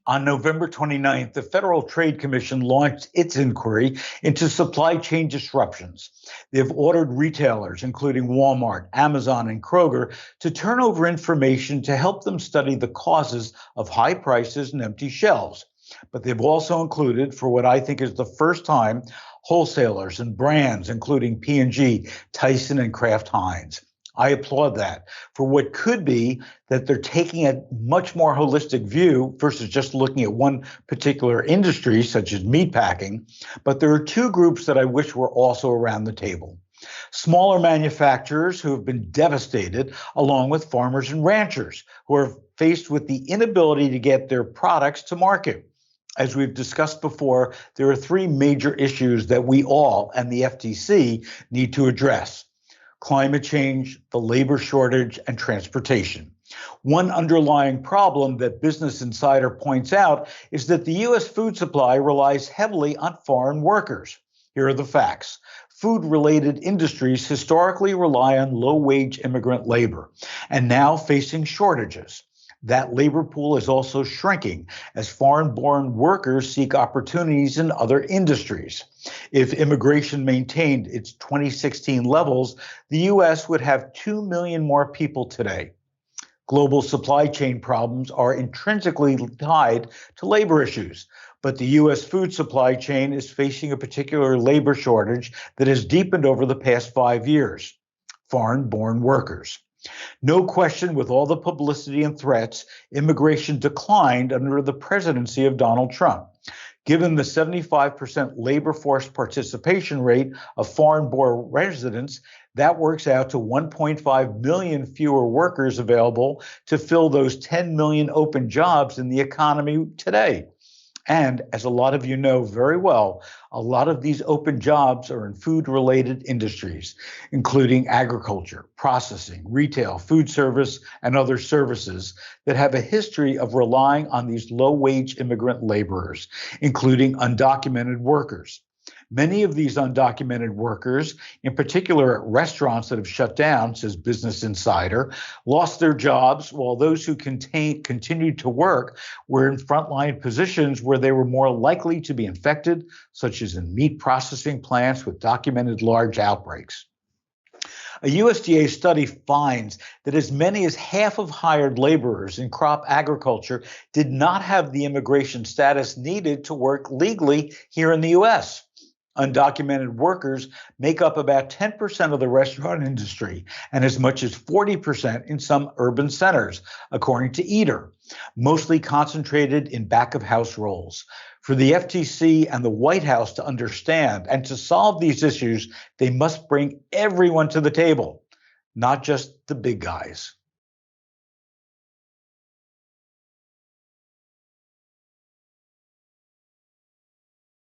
On November 29th, the Federal Trade Commission launched its inquiry into supply chain disruptions. They've ordered retailers, including Walmart, Amazon, and Kroger, to turn over information to help them study the causes of high prices and empty shelves. But they've also included, for what I think is the first time, wholesalers and brands, including P&G, Tyson, and Kraft Heinz. I applaud that for what could be that they're taking a much more holistic view versus just looking at one particular industry, such as meatpacking. But there are two groups that I wish were also around the table. Smaller manufacturers who have been devastated, along with farmers and ranchers who are faced with the inability to get their products to market. As we've discussed before, there are three major issues that we all and the FTC need to address: climate change, the labor shortage, and transportation. One underlying problem that Business Insider points out is that the U.S. food supply relies heavily on foreign workers. Here are the facts. Food-related industries historically rely on low-wage immigrant labor and now facing shortages. That labor pool is also shrinking as foreign-born workers seek opportunities in other industries. If immigration maintained its 2016 levels, the U.S. would have 2 million more people today. Global supply chain problems are intrinsically tied to labor issues, but the U.S. food supply chain is facing a particular labor shortage that has deepened over the past 5 years: foreign-born workers. No question, with all the publicity and threats, immigration declined under the presidency of Donald Trump. Given the 75% labor force participation rate of foreign-born residents, that works out to 1.5 million fewer workers available to fill those 10 million open jobs in the economy today. And as a lot of you know very well, a lot of these open jobs are in food-related industries, including agriculture, processing, retail, food service, and other services that have a history of relying on these low-wage immigrant laborers, including undocumented workers. Many of these undocumented workers, in particular at restaurants that have shut down, says Business Insider, lost their jobs, while those who continued to work were in frontline positions where they were more likely to be infected, such as in meat processing plants with documented large outbreaks. A USDA study finds that as many as half of hired laborers in crop agriculture did not have the immigration status needed to work legally here in the U.S. Undocumented workers make up about 10% of the restaurant industry and as much as 40% in some urban centers, according to Eater, mostly concentrated in back-of-house roles. For the FTC and the White House to understand and to solve these issues, they must bring everyone to the table, not just the big guys.